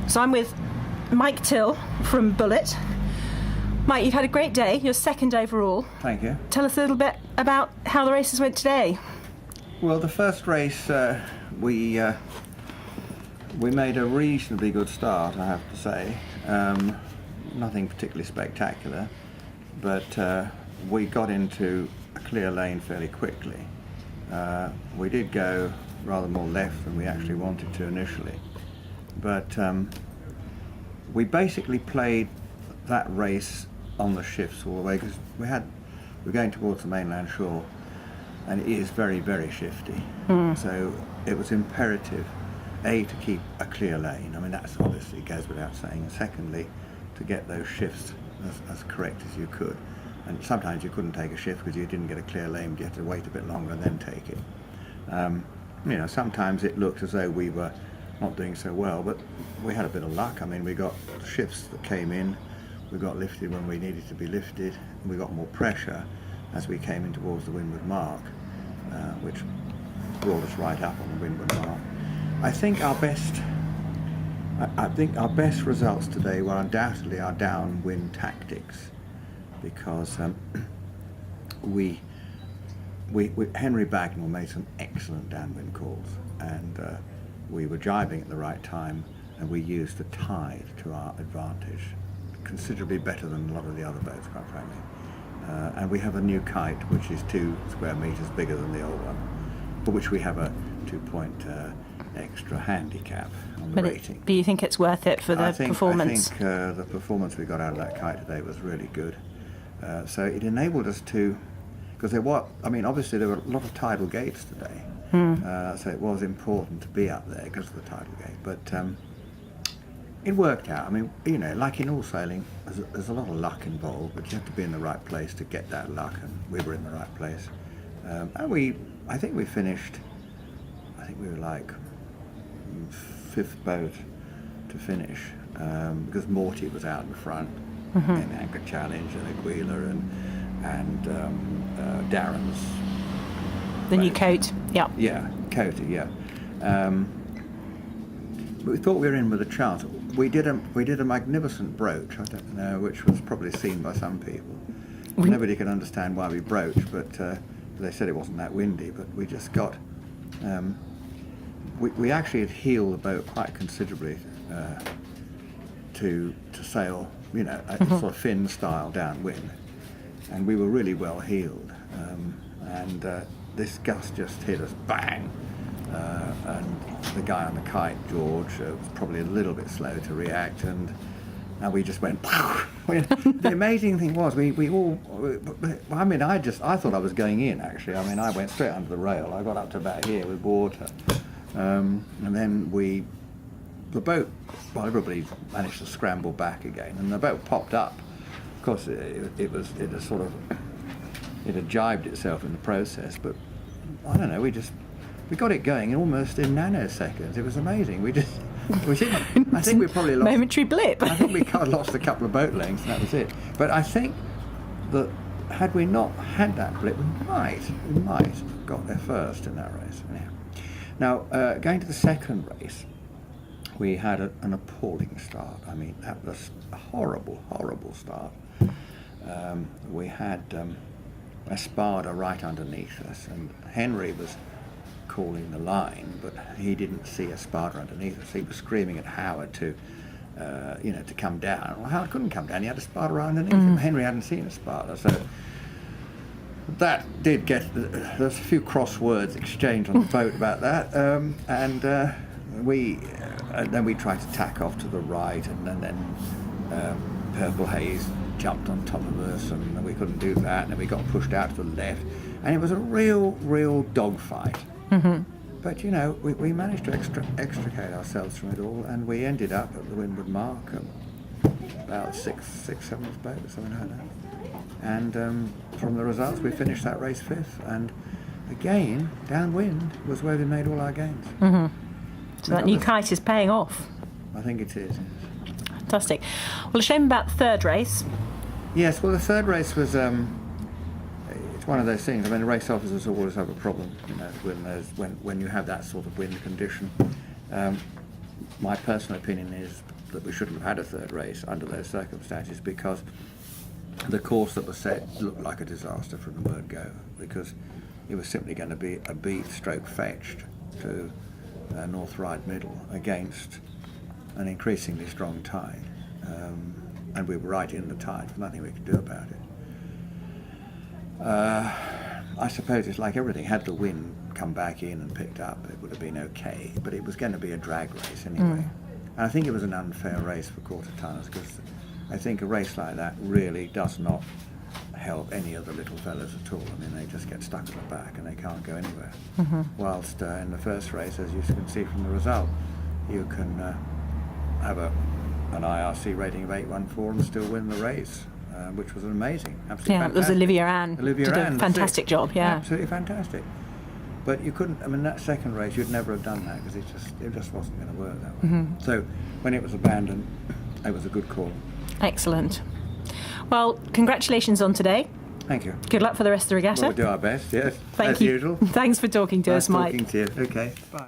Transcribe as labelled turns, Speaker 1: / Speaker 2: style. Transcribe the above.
Speaker 1: So I'm with Mike Till from Bullett. Mike, you've had a great day. You're second overall.
Speaker 2: Thank you.
Speaker 1: Tell us a little bit about how the races went today.
Speaker 2: Well, the first race we made a reasonably good start, I have to say. Nothing particularly spectacular, but we got into a clear lane fairly quickly. We did go rather more left than we actually wanted to initially, but we basically played that race on the shifts all the way, because we're going towards the mainland shore, and it is very, very shifty. So it was imperative, A, to keep a clear lane. I mean, that's obviously goes without saying. And secondly, to get those shifts as correct as you could. And sometimes you couldn't take a shift because you didn't get a clear lane, but you had to wait a bit longer and then take it. You know, sometimes it looked as though we were not doing so well, but we had a bit of luck. I mean, we got shifts that came in, we got lifted when we needed to be lifted, and we got more pressure as we came in towards the windward mark, which brought us right up on the windward mark. I think our best results today were undoubtedly our downwind tactics, because Henry Bagnall made some excellent downwind calls, and we were jibing at the right time, and we used the tide to our advantage, considerably better than a lot of the other boats, quite frankly. And we have a new kite which is 2 square metres bigger than the old one, for which we have a 2-point extra handicap on the rating.
Speaker 1: But you think it's worth it for the performance?
Speaker 2: I think the performance we got out of that kite today was really good. So it enabled us to, because obviously there were a lot of tidal gates today, so it was important to be up there because of the tidal gate. But it worked out. I mean, you know, like in all sailing, there's a lot of luck involved, but you have to be in the right place to get that luck, and we were in the right place. And I think we finished, I think we were like 5th boat to finish, because Morty was out in front in Anchor Challenge and Aquila and Darren's.
Speaker 1: The new coat, yeah.
Speaker 2: Yeah, Coty, yeah. But we thought we were in with a chance. We did a magnificent broach, I don't know, which was probably seen by some people. Nobody could understand why we broached, but they said it wasn't that windy, but we just got... We actually had heeled the boat quite considerably to sail, you know, a sort of fin style downwind, and we were really well heeled. And this gust just hit us, bang! And the guy on the kite, George, was probably a little bit slow to react, and we just went. The amazing thing was, we all. I mean, I thought I was going in. Actually, I mean, I went straight under the rail. I got up to about here with water, and then the boat. Well, everybody managed to scramble back again, and the boat popped up. Of course, it had jibed itself in the process, but I don't know. We got it going almost in nanoseconds. It was amazing. I think we probably lost...
Speaker 1: Momentary blip.
Speaker 2: I think we lost a couple of boat lengths, and that was it. But I think that had we not had that blip, we might have got there first in that race. Anyhow. Now, going to the second race, we had an appalling start. I mean, that was a horrible, horrible start. We had Espada right underneath us, and Henry was calling the line, but he didn't see Espada underneath us. He was screaming at Howard to come down. Well, Howard couldn't come down. He had Espada right underneath him. Henry hadn't seen Espada, so that did get. There's a few cross words exchanged on the boat about that, and then we tried to tack off to the right, and then Purple Haze jumped on top of us, and we couldn't do that, and then we got pushed out to the left, and it was a real dogfight. But you know, we managed to extricate ourselves from it all, and we ended up at the windward mark, about 6th, 7th boat or something like that. And from the results, we finished that race 5th, and again, downwind was where we made all our gains.
Speaker 1: So that new kite is paying off.
Speaker 2: I think it is.
Speaker 1: Fantastic. Well, a shame about the third race.
Speaker 2: Yes, well, the third race was... it's one of those things. I mean, race officers always have a problem, you know, when you have that sort of wind condition. my personal opinion is that we shouldn't have had a third race under those circumstances, because the course that was set looked like a disaster from the word go, because it was simply going to be a beat stroke fetched to North Ryde Middle against an increasingly strong tide, and we were right in the tide. There's nothing we could do about it. I suppose it's like everything. Had the wind come back in and picked up, it would have been okay, but it was going to be a drag race anyway. And I think it was an unfair race for quarter tonners, because I think a race like that really does not help any other little fellas at all. I mean, they just get stuck at the back and they can't go anywhere. Whilst in the first race, as you can see from the result, you can have an IRC rating of 814 and still win the race, which was amazing. Absolutely
Speaker 1: Yeah,
Speaker 2: fantastic.
Speaker 1: it was Olivia Ann. Did a fantastic job, yeah.
Speaker 2: Absolutely fantastic. But you couldn't, I mean, that second race, you'd never have done that, because it just wasn't going to work that way. So when it was abandoned, it was a good call.
Speaker 1: Excellent. Well, congratulations on today.
Speaker 2: Thank you.
Speaker 1: Good luck for the rest of the regatta.
Speaker 2: We'll do our best, yes.
Speaker 1: Thank
Speaker 2: as
Speaker 1: you.
Speaker 2: usual.
Speaker 1: Thanks for talking to us, Mike.
Speaker 2: Nice talking to you. Okay, bye.